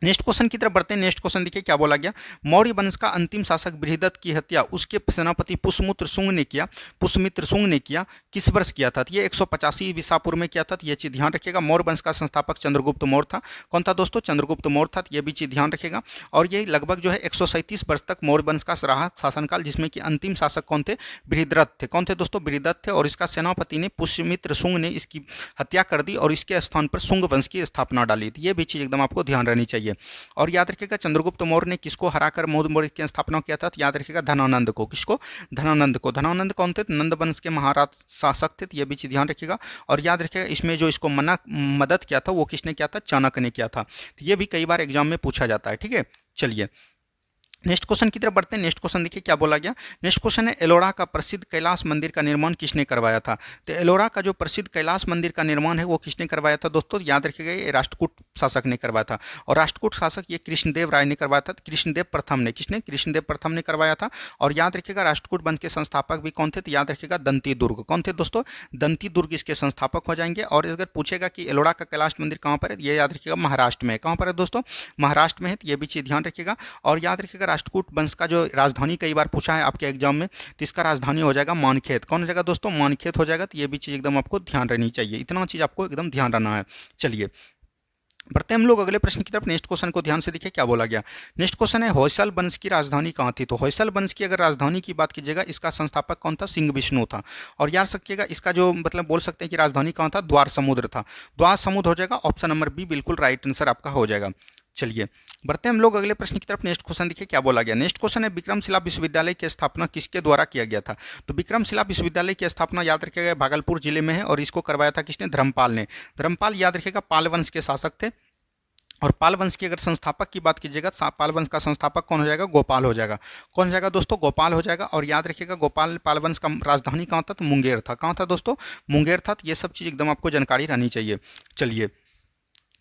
नेक्स्ट क्वेश्चन की तरफ बढ़ते हैं। नेक्स्ट क्वेश्चन देखिए क्या बोला गया। मौर्य वंश का अंतिम शासक बृहदत्त की हत्या उसके सेनापति पुष्यमित्र शुंग ने किया किस वर्ष किया था। तो ये 185 ईसा पूर्व में किया था। तो ये चीज़ ध्यान रखिएगा। मौर्य वंश का संस्थापक चंद्रगुप्त मौर्य था। कौन था दोस्तों, चंद्रगुप्त मौर्य था। तो ये भी चीज़ ध्यान रखिएगा। और ये लगभग जो है 137 वर्ष तक मौर्य वंश का रहा शासनकाल, जिसमें कि अंतिम शासक कौन थे, बृहदत्त थे। कौन थे दोस्तों, बृहदत्त थे। और इसका सेनापति ने पुष्यमित्र शुंग ने इसकी हत्या कर दी और इसके स्थान पर शुंग वंश की स्थापना डाली थी। ये भी चीज़ एकदम आपको ध्यान रहनी चाहिए। और याद रखिएगा चंद्रगुप्त मौर्य ने किसको हराकर मौर्य की स्थापना किया था, तो याद रखिएगा धनानंद को। किसको, धनानंद को। धनानंद कौन थे, नंद वंश के महाराज शासक थे। ये भी चीज़ ध्यान रखिएगा। और याद रखिएगा इसमें जो इसको मदद किया था वो किसने किया था, चाणक्य ने किया था। तो ये भी कई बार एग्जाम में पूछा जाता है। ठीक है, चलिए नेक्स्ट क्वेश्चन की तरफ बढ़ते हैं। नेक्स्ट क्वेश्चन देखिए क्या बोला गया। नेक्स्ट क्वेश्चन है एलोरा का प्रसिद्ध कैलाश मंदिर का निर्माण किसने करवाया था। तो एलोरा का जो प्रसिद्ध कैलाश मंदिर का निर्माण है वो किसने करवाया था दोस्तों, याद रखिएगा ये राष्ट्रकूट शासक ने करवाया था। और राष्ट्रकूट शासक ये कृष्णदेव राय ने करवाया था। कृष्णदेव प्रथम ने, किसने, कृष्णदेव प्रथम ने करवाया था। और याद रखिएगा राष्ट्रकूट वंश के संस्थापक भी कौन थे, तो याद रखिएगा दंती दुर्ग। कौन थे दोस्तों, दंती दुर्ग इसके संस्थापक हो जाएंगे। और अगर पूछेगा कि एलोरा का कैलाश मंदिर कहाँ पर है, ये याद रखिएगा महाराष्ट्र में। कहाँ पर है दोस्तों, महाराष्ट्र में है। तो ये भी चीज़ ध्यान रखिएगा। और याद रखिएगा राष्ट्रकूट वंश का जो राजधानी कई बार पूछा है आपके एग्जाम में, तो इसका राजधानी हो जाएगा मानखेत। कौन हो जाएगा दोस्तों, मानखेत हो जाएगा। तो ये भी चीज़ एकदम आपको ध्यान रहनी चाहिए। इतना चीज़ आपको एकदम ध्यान रखना है। चलिए बढ़ते हैं हम लोग अगले प्रश्न की तरफ। नेक्स्ट क्वेश्चन को ध्यान से देखिए क्या बोला गया। नेक्स्ट क्वेश्चन है होयसल वंश की राजधानी कहाँ थी। तो होयसल वंश की अगर राजधानी की बात कीजिएगा, इसका संस्थापक कौन था, सिंह विष्णु था। और याद रखिएगा इसका जो मतलब बोल सकते हैं कि राजधानी कहाँ था, द्वार समुद्र था। द्वार समुद्र हो जाएगा। ऑप्शन नंबर बी बिल्कुल राइट आंसर आपका हो जाएगा। चलिए बढ़ते हैं हम लोग अगले प्रश्न की तरफ। नेक्स्ट क्वेश्चन देखिए क्या बोला गया। नेक्स्ट क्वेश्चन है विक्रमशिला विश्वविद्यालय की स्थापना किसके द्वारा किया गया था। तो विक्रमशिला विश्वविद्यालय की स्थापना याद रखिएगा भागलपुर जिले में है। और इसको करवाया था किसने, धर्मपाल ने। धर्मपाल याद रखिएगा पाल वंश के शासक थे। और पाल वंश की अगर संस्थापक की बात कीजिएगा, पाल वंश का संस्थापक कौन हो जाएगा, गोपाल हो जाएगा। कौन हो जाएगा दोस्तों, गोपाल हो जाएगा। और याद रखिएगा गोपाल पाल वंश का राजधानी कहाँ था, तो मुंगेर था। कहाँ था दोस्तों, मुंगेर था। तो ये सब चीज़ एकदम आपको जानकारी रहनी चाहिए। चलिए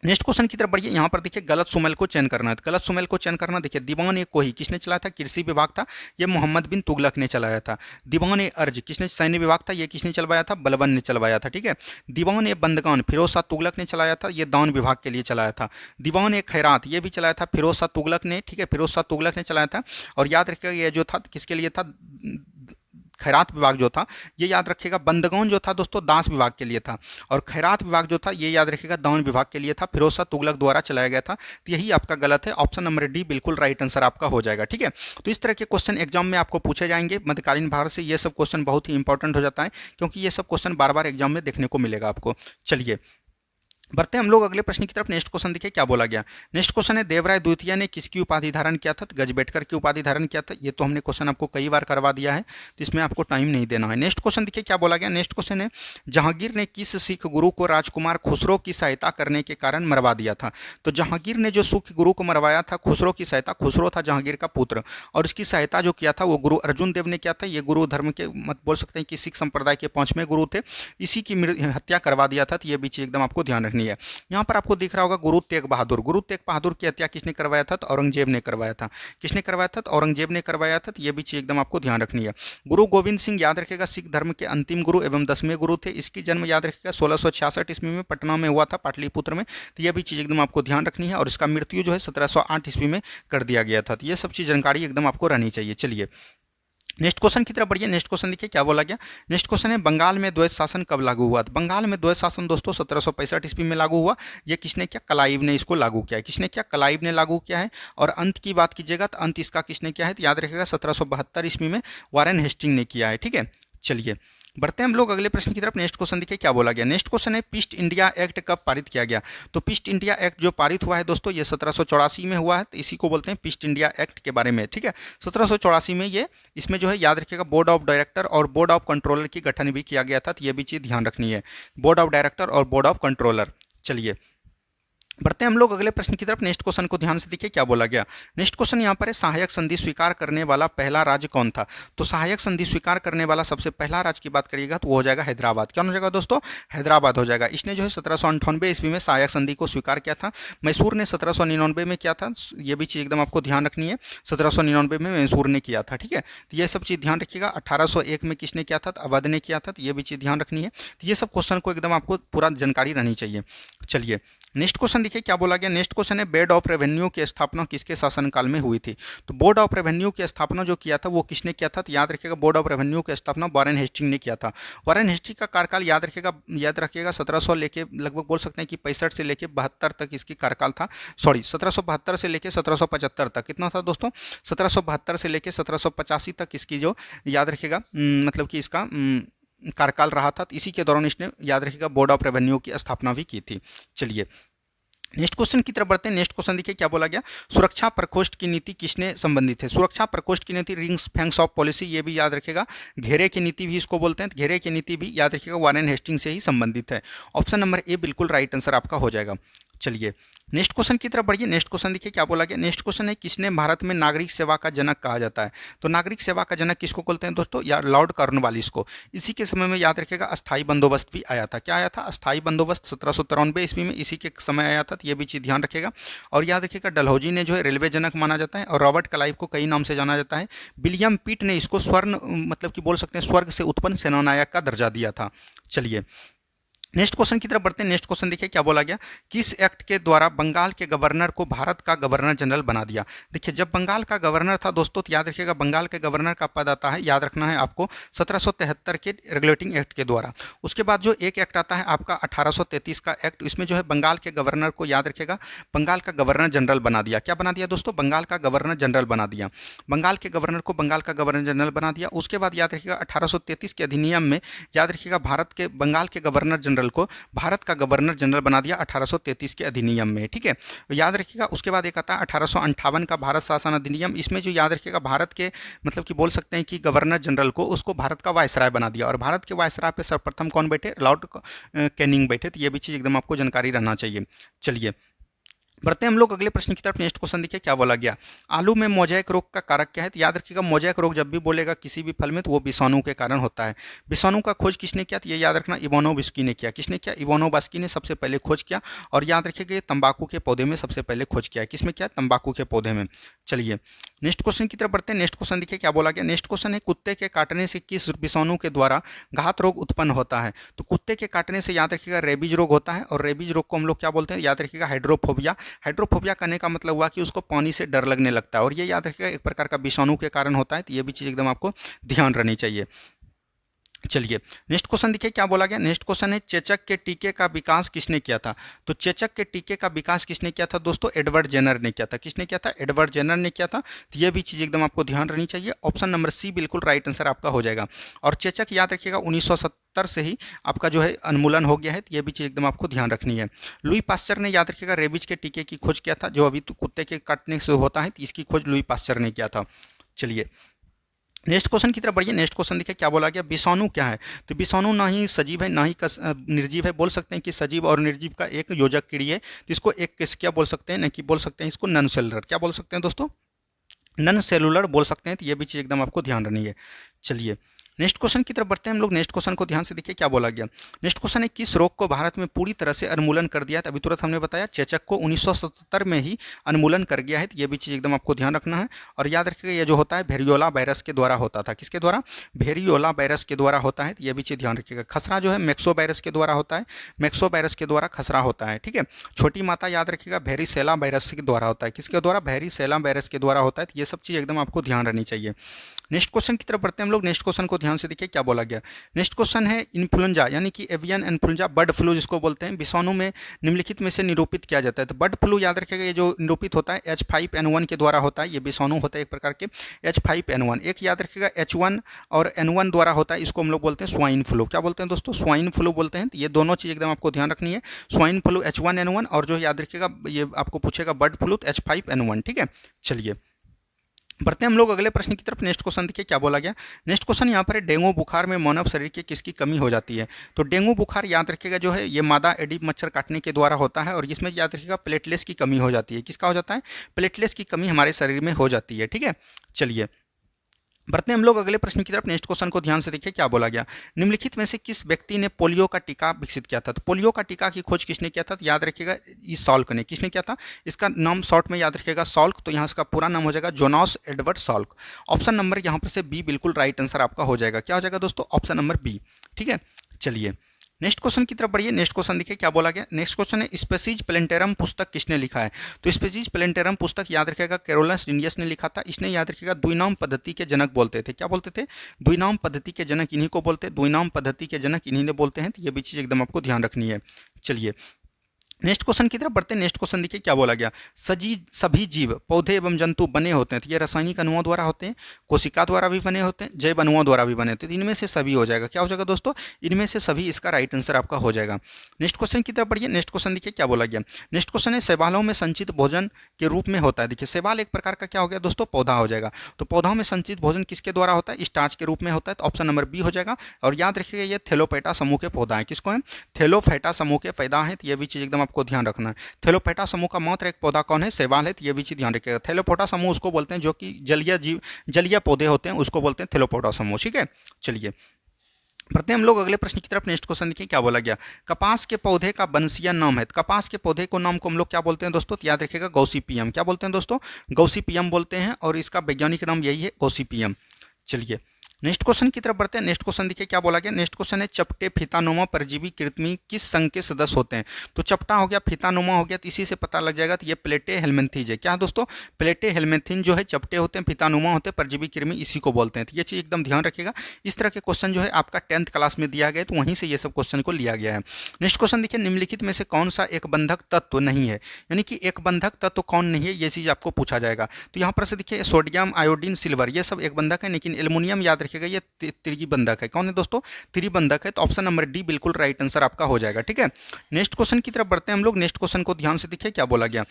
नेक्स्ट क्वेश्चन की तरफ बढ़िए। यहाँ पर देखिए गलत सुमेल को चयन करना है। तो गलत सुमेल को चयन करना, देखिए दीवान ए कोही किसने चलाया था, कृषि विभाग था, ये मोहम्मद बिन तुगलक ने चलाया था। दीवान ए अर्ज किसने, सैन्य विभाग था, ये किसने चलवाया था, बलबन ने चलवाया था। ठीक है, दीवान ए बंदगान फिरोज शाह तुगलक ने चलाया था, ये दान विभाग के लिए चलाया था। दीवान ए खैरात ये भी चलाया था फिरोज शाह तुगलक ने। ठीक है, फिरोज शाह तुगलक ने चलाया था। और याद रखिएगा ये जो था किसके लिए था, खैरात विभाग जो था ये याद रखिएगा। बंदगान जो था दोस्तों दास विभाग के लिए था। और खैरात विभाग जो था ये याद रखिएगा दान विभाग के लिए था, फिरोज शाह तुगलक द्वारा चलाया गया था। तो यही आपका गलत है। ऑप्शन नंबर डी बिल्कुल राइट आंसर आपका हो जाएगा। ठीक है, तो इस तरह के क्वेश्चन एग्जाम में आपको पूछे जाएंगे मध्यकालीन भारत से। ये सब क्वेश्चन बहुत ही इंपॉर्टेंट हो जाता है, क्योंकि ये सब क्वेश्चन बार बार एग्जाम में देखने को मिलेगा आपको। चलिए बढ़ते हैं हम लोग अगले प्रश्न की तरफ। नेक्स्ट क्वेश्चन देखिए क्या बोला गया। नेक्स्ट क्वेश्चन है देवराय द्वितीय ने किसकी उपाधि धारण किया था, तो गजबेटकर की उपाधि धारण किया था। ये तो हमने क्वेश्चन आपको कई बार करवा दिया है, तो इसमें आपको टाइम नहीं देना है। नेक्स्ट क्वेश्चन देखिए क्या बोला गया। नेक्स्ट क्वेश्चन है जहांगीर ने किस सिख गुरु को राजकुमार खुसरो की सहायता करने के कारण मरवा दिया था। तो जहांगीर ने जो सिख गुरु को मरवाया था खुसरो की सहायता, खुसरो था जहांगीर का पुत्र, और इसकी सहायता जो किया था वो गुरु अर्जुन देव ने किया था। ये गुरु धर्म के मत बोल सकते हैं कि सिख संप्रदाय के 5वें गुरु थे। इसी की हत्या करवा दिया था। तो ये भी चीज़ एकदम आपको ध्यान रखनी है। यहाँ पर आपको दिख रहा होगा गुरु तेग बहादुर। गुरु तेग बहादुर की हत्या किसने करवाया था, तो औरंगजेब ने करवाया था। किसने करवाया था, तो औरंगजेब ने करवाया था। तो ये भी चीज़ एकदम आपको ध्यान रखनी है। गुरु गोविंद सिंह याद रखेगा सिख धर्म के अंतिम गुरु एवं 10वें गुरु थे। इसकी जन्म याद रखेगा 1666 ईस्वी में पटना में हुआ था, पाटलिपुत्र में। तो ये भी चीज़ एकदम आपको ध्यान रखनी है। और इसका मृत्यु जो है 1708 ईस्वी में कर दिया गया था। तो ये सब चीज़ जानकारी एकदम आपको रहनी चाहिए। चलिए नेक्स्ट क्वेश्चन की तरफ बढ़िए। नेक्स्ट क्वेश्चन देखिए क्या बोला गया। नेक्स्ट क्वेश्चन है बंगाल में द्वैत शासन कब लागू हुआ। तो बंगाल में द्वैत शासन दोस्तों 1765 ईस्वी में लागू हुआ। ये किसने किया, क्लाइव ने इसको लागू किया है। किसने किया, क्लाइव ने लागू किया है। और अंत की बात कीजिएगा तो अंत इसका किसने किया है, तो याद रखिएगा 1772 ईस्वी में वारेन हेस्टिंग ने किया है। ठीक है, चलिए बढ़ते हैं हम लोग अगले प्रश्न की तरफ। नेक्स्ट क्वेश्चन देखिए क्या बोला गया। नेक्स्ट क्वेश्चन है पीस्ट इंडिया एक्ट कब पारित किया गया। तो पीस्ट इंडिया एक्ट जो पारित हुआ है दोस्तों ये 1784 में हुआ है। तो इसी को बोलते हैं पीस्ट इंडिया एक्ट के बारे में। ठीक है, 1784 में ये इसमें जो है याद रखिएगा बोर्ड ऑफ डायरेक्टर और बोर्ड ऑफ कंट्रोलर की गठन भी किया गया था। तो ये भी चीज़ ध्यान रखनी है, बोर्ड ऑफ डायरेक्टर और बोर्ड ऑफ कंट्रोलर। चलिए बढ़ते हैं हम लोग अगले प्रश्न की तरफ। नेक्स्ट क्वेश्चन को ध्यान से देखिए क्या बोला गया। नेक्स्ट क्वेश्चन यहाँ पर है सहायक संधि स्वीकार करने वाला पहला राज्य कौन था। तो सहायक संधि स्वीकार करने वाला सबसे पहला राज्य की बात करिएगा तो वो हो जाएगा हैदराबाद। क्या हो जाएगा दोस्तों, हैदराबाद हो जाएगा। इसने जो है 1798 ईस्वी में सहायक संधि को स्वीकार किया था। मैसूर ने 1799 में किया था। ये भी चीज़ एकदम आपको ध्यान रखनी है, 1799 में मैसूर ने किया था। ठीक है, तो ये सब चीज़ ध्यान रखिएगा। 1801 में किसने किया था, तो अवध ने किया था। तो ये भी चीज़ ध्यान रखनी है। तो ये सब क्वेश्चन को एकदम आपको पूरा जानकारी रहनी चाहिए। चलिए नेक्स्ट क्वेश्चन देखिए क्या बोला गया। नेक्स्ट क्वेश्चन है बोर्ड ऑफ रेवेन्यू की स्थापना किसके शासनकाल में हुई थी। तो बोर्ड ऑफ रेवेन्यू की स्थापना जो किया था वो किसने किया था, तो याद रखिएगा बोर्ड ऑफ रेवेन्यू की स्थापना वारेन हेस्टिंग ने किया था। वारेन हेस्टिंग का कार्यकाल याद रखिएगा 1700 लेके लगभग बोल सकते हैं कि 65 से लेके 72 तक इसकी कार्यकाल था। सॉरी 1772 से लेके 1775 तक कितना था दोस्तों, 1772 से लेके 1785 तक इसकी जो याद रखिएगा मतलब कि इसका कार्यकाल रहा था। तो इसी के दौरान इसने याद रखिएगा बोर्ड ऑफ रेवेन्यू की स्थापना भी की थी। चलिए नेक्स्ट क्वेश्चन की तरफ बढ़ते हैं। नेक्स्ट क्वेश्चन देखिए क्या बोला गया। सुरक्षा प्रकोष्ठ की नीति किसने संबंधित है। सुरक्षा प्रकोष्ठ की नीति रिंग्स फेंग्स ऑफ पॉलिसी, ये भी याद रखिएगा। घेरे की नीति भी इसको बोलते हैं। घेरे की नीति भी याद रखिएगा वारेन हेस्टिंग से ही संबंधित है। ऑप्शन नंबर ए बिल्कुल राइट आंसर आपका हो जाएगा। चलिए नेक्स्ट क्वेश्चन की तरफ बढ़िए। नेक्स्ट क्वेश्चन देखिए क्या बोला गया। नेक्स्ट क्वेश्चन है किसने भारत में नागरिक सेवा का जनक कहा जाता है। तो नागरिक सेवा का जनक किसको बोलते हैं दोस्तों, या लॉर्ड कॉर्नवालिस को। इसी के समय में याद रखिएगा अस्थाई बंदोबस्त भी आया था। क्या आया था, अस्थाई बंदोबस्त 1793 ईस्वी में इसी के समय आया था। तो ये भी चीज़ ध्यान रखिएगा। और याद रखिएगा डलहौजी ने जो है रेलवे जनक माना जाता है और रॉबर्ट क्लाइव को कई नाम से जाना जाता है। विलियम पिट ने इसको स्वर्ण मतलब कि बोल सकते हैं स्वर्ग से उत्पन्न सेनानायक का दर्जा दिया था। चलिए नेक्स्ट क्वेश्चन की तरफ बढ़ते हैं। नेक्स्ट क्वेश्चन देखिए क्या बोला गया। किस एक्ट के द्वारा बंगाल के गवर्नर को भारत का गवर्नर जनरल बना दिया। देखिए जब बंगाल का गवर्नर था दोस्तों तो याद रखिएगा बंगाल के गवर्नर का पद आता है, याद रखना है आपको 1773 के रेगुलेटिंग एक्ट के द्वारा। उसके बाद जो एक एक्ट आता है आपका 1833 का एक्ट, इसमें जो है बंगाल के गवर्नर को याद रखिएगा बंगाल का गवर्नर जनरल बना दिया। क्या बना दिया दोस्तों, बंगाल का गवर्नर जनरल बना दिया। बंगाल के गवर्नर को बंगाल का गवर्नर जनरल बना दिया। उसके बाद याद रखिएगा 1833 के अधिनियम में याद रखिएगा भारत के बंगाल के गवर्नर जनरल को भारत का गवर्नर जनरल बना दिया 1833 के अधिनियम में। ठीक है, तो याद रखिएगा उसके बाद एक आता है 1858 का भारत शासन अधिनियम। इसमें जो याद रखिएगा भारत के मतलब कि बोल सकते हैं कि गवर्नर जनरल को उसको भारत का वायसराय बना दिया। और भारत के वायसराय पे सर्वप्रथम कौन बैठे, लॉर्ड कैनिंग बैठे। तो ये भी चीज़ एकदम आपको जानकारी रहना चाहिए। चलिए बढ़ते हैं हम लोग अगले प्रश्न की तरफ। नेक्स्ट क्वेश्चन देखिए क्या बोला गया। आलू में मोजैक रोग का कारक क्या है। तो याद रखिएगा मोजैक रोग जब भी बोलेगा किसी भी फल में तो वो विषाणु के कारण होता है। विषाणु का खोज किसने किया, तो ये याद रखना इवानोव्स्की ने किया। किसने किया, इवानोव्स्की ने सबसे पहले खोज किया। और याद रखिएगा ये तंबाकू के पौधे में सबसे पहले खोज किया है। किसमें किया, तंबाकू के पौधे में। चलिए नेक्स्ट क्वेश्चन की तरफ बढ़ते हैं। नेक्स्ट क्वेश्चन देखिए क्या बोला गया। नेक्स्ट क्वेश्चन है कुत्ते के काटने से किस विषाणु के द्वारा घात रोग उत्पन्न होता है। तो कुत्ते के काटने से याद रखिएगा रेबीज रोग होता है। और रेबीज रोग को हम लोग क्या बोलते हैं, याद रखिएगा हाइड्रोफोबिया। हाइड्रोफोबिया करने का मतलब हुआ कि उसको पानी से डर लगने लगता है। और ये याद रखिएगा एक प्रकार का विषाणु के कारण होता है। तो ये भी चीज़ एकदम आपको ध्यान रखनी चाहिए। चलिए नेक्स्ट क्वेश्चन देखिए क्या बोला गया। नेक्स्ट क्वेश्चन है चेचक के टीके का विकास किसने किया था। तो चेचक के टीके का विकास किसने किया था दोस्तों, एडवर्ड जेनर ने किया था। किसने किया था, एडवर्ड जेनर ने किया था। तो ये भी चीज़ एकदम आपको ध्यान रखनी चाहिए। ऑप्शन नंबर सी बिल्कुल राइट आंसर आपका हो जाएगा। और चेचक याद रखिएगा 1970 से ही आपका जो है उन्मूलन हो गया है। तो ये भी चीज़ एकदम आपको ध्यान रखनी है। लुई पास्चर ने याद रखिएगा रेबीज के टीके की खोज किया था, जो अभी तो कुत्ते के काटने से होता है। तो इसकी खोज लुई पास्चर ने किया था। चलिए नेक्स्ट क्वेश्चन की तरफ बढ़िए। नेक्स्ट क्वेश्चन देखिए क्या बोला गया। विषाणु क्या है। तो विषाणु ना ही सजीव है ना ही निर्जीव है। बोल सकते हैं कि सजीव और निर्जीव का एक योजक कीड़ी है। तो इसको एक क्या बोल सकते हैं, ना कि बोल सकते हैं इसको नन सेलुलर। क्या बोल सकते हैं दोस्तों, नन सेलुलर बोल सकते हैं। तो ये भी चीज़ एकदम आपको ध्यान रखनी है। चलिए नेक्स्ट क्वेश्चन की तरफ बढ़ते हैं हम लोग। नेक्स्ट क्वेश्चन को ध्यान से देखिए क्या बोला गया। नेक्स्ट क्वेश्चन है किस रोग को भारत में पूरी तरह से उन्मूलन कर दिया है। अभी तुरंत हमने बताया चेचक को 1977 में ही उन्मूलन कर गया है। तो ये भी चीज़ एकदम आपको ध्यान रखना है। और याद रखिएगा ये जो होता है वेरियोला वायरस के द्वारा होता था। किसके द्वारा? वेरियोला वायरस के द्वारा होता है। ये भी चीज़ ध्यान रखिएगा। खसरा जो है मैक्सो वायरस के द्वारा होता है। मैक्सो वायरस के द्वारा खसरा होता है। ठीक है। छोटी माता याद रखिएगा वेरिसेला वायरस के द्वारा होता है। किसके द्वारा? वेरिसेला वायरस के द्वारा होता है। तो ये सब चीज़ एकदम आपको ध्यान रखनी चाहिए। नेक्स्ट क्वेश्चन की तरफ बढ़ते हैं हम लोग। नेक्स्ट क्वेश्चन को ध्यान से देखिए क्या बोला गया। नेक्स्ट क्वेश्चन है इन्फ्लुएंजा यानी कि एवियन इन्फ्लुएंजा बर्ड फ्लू जिसको बोलते हैं विषाणु में निम्नलिखित में से निरूपित किया जाता है। तो बर्ड फ्लू याद रखिएगा ये जो निरूपित होता है H5N1 के द्वारा होता है। ये विषाणु होता है एक प्रकार के H5N1। एक याद रखिएगा H1 और N1 द्वारा होता है। इसको हम लोग बोलते हैं स्वाइन फ्लू। क्या बोलते हैं दोस्तों? स्वाइन फ्लू बोलते हैं। तो ये दोनों चीज़ एकदम आपको ध्यान रखनी है। स्वाइन फ्लू H1N1 और जो याद रखिएगा ये आपको पूछेगा बर्ड फ्लू H5N1। ठीक है। चलिए बढ़ते हैं हम लोग अगले प्रश्न की तरफ। नेक्स्ट क्वेश्चन देखिए क्या बोला गया। नेक्स्ट क्वेश्चन यहाँ पर है डेंगू बुखार में मानव शरीर के किसकी कमी हो जाती है। तो डेंगू बुखार याद रखिएगा जो है ये मादा एडिप मच्छर काटने के द्वारा होता है। और इसमें याद रखिएगा प्लेटलेट्स की कमी हो जाती है। किसका हो जाता है? प्लेटलेट्स की कमी हमारे शरीर में हो जाती है। ठीक है। चलिए बढ़ते हैं हम लोग अगले प्रश्न की तरफ। नेक्स्ट क्वेश्चन को ध्यान से देखिए क्या बोला गया। निम्नलिखित में से किस व्यक्ति ने पोलियो का टीका विकसित किया था। तो पोलियो का टीका की खोज किसने किया था? तो याद रखिएगा इस सॉल्क ने। किसने किया था? इसका नाम शॉर्ट में याद रखिएगा सॉल्क। तो यहाँ इसका पूरा नाम हो जाएगा Jonas Edward Salk. Option number यहाँ पर से बी बिल्कुल राइट आंसर आपका हो जाएगा। क्या हो जाएगा दोस्तों? Option number B. ठीक है। चलिए नेक्स्ट क्वेश्चन की तरफ बढ़िए। नेक्स्ट क्वेश्चन देखिए क्या बोला गया। नेक्स्ट क्वेश्चन है स्पेसीज प्लेंटेरम पुस्तक किसने लिखा है। तो स्पेसीज प्लेंटेरम पुस्तक याद रखिएगा कैरोलस लिनियस ने लिखा था। इसने याद रखिएगा द्विनाम पद्धति के जनक बोलते थे। क्या बोलते थे? द्विनाम पद्धति के जनक इन्हीं को बोलते हैं। द्विनाम पद्धति के जनक इन्हीं ने बोलते हैं। तो ये भी चीज़ एकदम आपको ध्यान रखनी है। चलिए नेक्स्ट क्वेश्चन की तरफ बढ़ते हैं। नेक्स्ट क्वेश्चन देखिए क्या बोला गया। सभी जीव पौधे एवं जंतु बने होते हैं। तो ये रासायनिक अणुओं द्वारा होते हैं, कोशिका द्वारा भी बने होते हैं, जैव अणुओं द्वारा भी बने होते हैं। इनमें से सभी हो जाएगा। क्या हो जाएगा दोस्तों? इनमें से सभी इसका राइट आंसर आपका हो जाएगा। नेक्स्ट क्वेश्चन की तरफ बढ़िए। नेक्स्ट क्वेश्चन देखिए क्या बोला गया। नेक्स्ट क्वेश्चन है शैवालों में संचित भोजन के रूप में होता है। देखिए शैवाल एक प्रकार का क्या हो गया दोस्तों? पौधा हो जाएगा। तो पौधों में संचित भोजन किसके द्वारा होता है? स्टार्च के रूप में होता है। तो ऑप्शन नंबर बी हो जाएगा। और याद रखिएगा ये थैलोपेटा समूह के पौधा है। किसको है? थैलोपेटा समूह के पैदा है। तो ये भी चीज़ एकदम आपको ध्यान रखना है। थैलोपेटा समूह का मात्र एक पौधा कौन है? शैवाल है। तो ये भी चीज ध्यान रखिएगा। थैलोपोडा समूह उसको बोलते हैं जो कि जलीय पौधे होते हैं, उसको बोलते हैं थैलोपोडा समूह। ठीक है। चलिए बढ़ते हैं हम लोग अगले प्रश्न की तरफ। नेक्स्ट क्वेश्चन देखिए क्या बोला गया। कपास के पौधे का वंशीय नाम है। कपास के पौधे को नाम को हम लोग क्या बोलते हैं दोस्तों? तो याद रखिएगा गॉसिपियम। क्या बोलते हैं दोस्तों? गॉसिपियम बोलते हैं। और इसका वैज्ञानिक नाम यही है गॉसिपियम। चलिए नेक्स्ट क्वेश्चन की तरफ बढ़ते हैं। नेक्स्ट क्वेश्चन देखिए क्या बोला गया। नेक्स्ट क्वेश्चन है चपटे फीतानुमा परजीवी कृत्रिमी किस संघ के सदस्य होते हैं। तो चपटा हो गया, फीतानुमा हो गया, तो इसी से पता लग जाएगा। तो ये प्लेटे हेलमिंथीज है। क्या है दोस्तों? प्लेटे हेलमिंथीन जो है चपटे होते हैं, फीतानुमा होते हैं, परजीवी कृमि इसी को बोलते हैं। तो ये चीज़ एकदम ध्यान रखिएगा। इस तरह के क्वेश्चन जो है आपका 10th क्लास में दिया गया है, तो वहीं से ये सब क्वेश्चन को लिया गया है। नेक्स्ट क्वेश्चन देखिए निम्नलिखित में से कौन सा एक बंधक तत्व नहीं है, यानी कि एक बंधक तत्व कौन नहीं है, ये चीज़ आपको पूछा जाएगा। तो यहाँ पर से देखिए सोडियम, आयोडीन, सिल्वर ये सब एक बंधक है, लेकिन एल्युमिनियम याद रखिएगा ये त्रिबंधक है। कौन है दोस्तों? त्रिबंधक है। तो ऑप्शन नंबर डी बिल्कुल राइट आंसर आपका हो जाएगा। ठीक है। नेक्स्ट क्वेश्चन की तरफ बढ़ते हैं हम लोग। नेक्स्ट क्वेश्चन को ध्यान से देखिए क्या बोला गया।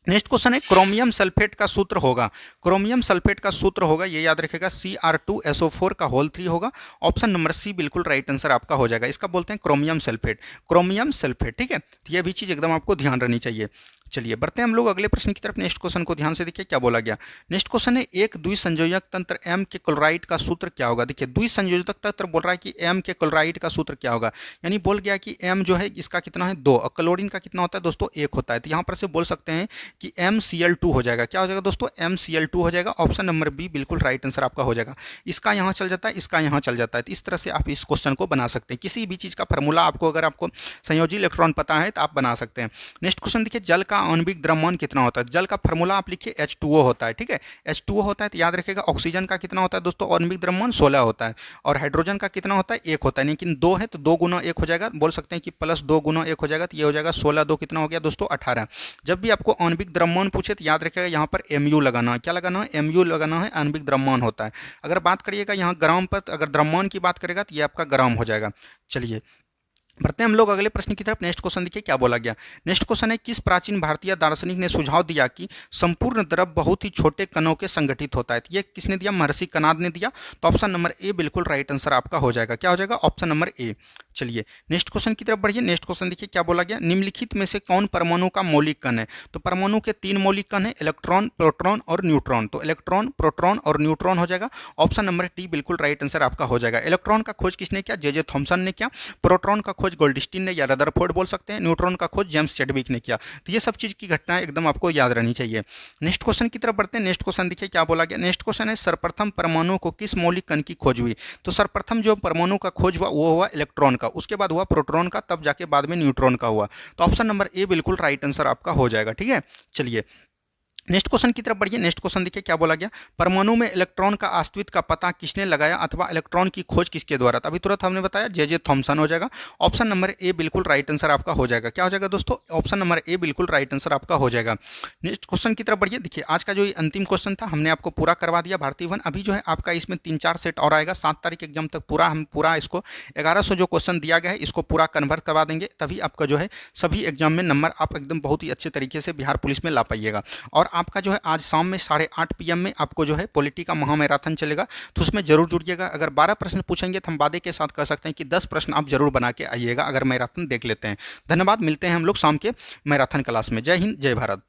नेक्स्ट क्वेश्चन है क्रोमियम सल्फेट का सूत्र होगा। क्रोमियम सल्फेट का सूत्र होगा, ये याद रखेगा Cr2SO4 का होल 3 होगा। ऑप्शन नंबर सी बिल्कुल राइट आंसर आपका हो जाएगा। इसका बोलते हैं क्रोमियम सल्फेट। Chromium sulphate. ठीक है। तो यह भी चीज़ एकदम आपको ध्यान रखनी चाहिए। चलिए बढ़ते हैं हम लोग अगले प्रश्न की तरफ। नेक्स्ट क्वेश्चन को ध्यान से देखिए क्या बोला गया। नेक्स्ट क्वेश्चन है एक द्विसंयोजक तंत्र M के क्लोराइड का सूत्र क्या होगा। देखिए द्विसंयोजक तंत्र बोल रहा है कि M के क्लोराइड का सूत्र क्या होगा, यानी बोल गया कि M जो है इसका कितना है 2 और क्लोरीन का कितना होता है दोस्तों 1 होता है। तो यहाँ पर से बोल सकते हैं कि MCl2 हो जाएगा। क्या हो जाएगा दोस्तों? MCl2 हो जाएगा। ऑप्शन नंबर बी बिल्कुल राइट आंसर आपका हो जाएगा। इसका यहाँ चल जाता है, इसका यहाँ चल जाता है। तो इस तरह से आप इस क्वेश्चन को बना सकते हैं। किसी भी चीज़ का फॉर्मूला आपको अगर आपको संयोजी इलेक्ट्रॉन पता है तो आप बना सकते हैं। नेक्स्ट क्वेश्चन देखिए जल का आणविक द्रव्यमान कितना होता है। जल का फार्मूला आप लिखिए H2O होता है। ठीक है। H2O होता है। तो याद रखिएगा ऑक्सीजन का कितना होता है दोस्तों आणविक द्रव्यमान 16 होता है, और हाइड्रोजन का कितना होता है 1 होता है, लेकिन 2 है तो 2 गुना 1 हो जाएगा। बोल सकते हैं कि प्लस 2 गुना 1 हो जाएगा। तो ये हो जाएगा 16, 2 कितना हो गया दोस्तों 18। जब भी आपको आणविक द्रव्यमान पूछे तो याद रखिएगा यहाँ पर MU लगाना है। क्या लगाना है? MU लगाना है। आणविक द्रव्यमान होता है। अगर बात करिएगा यहाँ ग्राम पर, अगर द्रव्यमान की बात करेगा तो ये आपका ग्राम हो जाएगा। चलिए बढ़ते हैं हम लोग अगले प्रश्न की तरफ। नेक्स्ट क्वेश्चन देखिए क्या बोला गया। नेक्स्ट क्वेश्चन है किस प्राचीन भारतीय दार्शनिक ने सुझाव दिया कि संपूर्ण द्रव बहुत ही छोटे कणों के संगठित होता है। ये किसने दिया? महर्षि कणाद ने दिया। तो ऑप्शन नंबर ए बिल्कुल राइट आंसर आपका हो जाएगा। क्या हो जाएगा? Option number A. चलिए नेक्स्ट क्वेश्चन की तरफ बढ़िए। नेक्स्ट क्वेश्चन देखिए क्या बोला गया, निम्नलिखित में से कौन परमाणु का मौलिक कण है। तो परमाणु के 3 मौलिक कण है, इलेक्ट्रॉन, प्रोटॉन और न्यूट्रॉन। तो इलेक्ट्रॉन, प्रोटॉन और न्यूट्रॉन हो जाएगा। ऑप्शन नंबर डी बिल्कुल राइट आंसर आपका हो जाएगा। इलेक्ट्रॉन का खोज किसने किया, जे थॉमसन ने किया। प्रोटॉन का खोज गोल्डस्टीन ने या रदरफोर्ड बोल सकते हैं। न्यूट्रॉन का खोज जेम्स चैडविक ने किया। तो ये सब चीज़ की घटनाएं एकदम आपको याद रहनी चाहिए। नेक्स्ट क्वेश्चन की तरफ बढ़ते हैं। नेक्स्ट क्वेश्चन देखिए क्या बोला गया। नेक्स्ट क्वेश्चन है सर्वप्रथम परमाणु को किस मौलिक कण की खोज हुई। तो सर्वप्रथम जो परमाणु का खोज हुआ वो हुआ इलेक्ट्रॉन का, उसके बाद हुआ प्रोटॉन का, तब जाके बाद में न्यूट्रॉन का हुआ। तो ऑप्शन नंबर ए बिल्कुल राइट आंसर आपका हो जाएगा। ठीक है, चलिए नेक्स्ट क्वेश्चन की तरफ बढ़िए। नेक्स्ट क्वेश्चन देखिए क्या बोला गया, परमाणु में इलेक्ट्रॉन का अस्तित्व का पता किसने लगाया अथवा इलेक्ट्रॉन की खोज किसके द्वारा। अभी तुरंत हमने बताया जे थॉमसन हो जाएगा। ऑप्शन नंबर ए बिल्कुल राइट आंसर आपका हो जाएगा। क्या हो जाएगा दोस्तों, ऑप्शन नंबर ए बिल्कुल राइट आंसर आपका हो जाएगा। नेक्स्ट क्वेश्चन की तरफ बढ़िए। देखिए आज का जो अंतिम क्वेश्चन था हमने आपको पूरा करवा दिया भारतीय वन। अभी जो है आपका इसमें 3-4 सेट और आएगा। 7 तारीख एग्जाम तक पूरा हम पूरा इसको 1100 जो क्वेश्चन दिया गया है इसको पूरा कन्वर्ट करवा देंगे, तभी आपका जो है सभी एग्जाम में नंबर आप एकदम बहुत ही अच्छे तरीके से बिहार पुलिस में ला पाइएगा। और आपका जो है आज शाम में 8:30 PM में आपको जो है पॉलिटी का महामैराथन चलेगा, तो उसमें जरूर जुड़िएगा। अगर 12 प्रश्न पूछेंगे तो हम वादे के साथ कह सकते हैं कि 10 प्रश्न आप जरूर बना के आइएगा अगर मैराथन देख लेते हैं। धन्यवाद, मिलते हैं हम लोग शाम के मैराथन क्लास में। जय हिंद, जय भारत।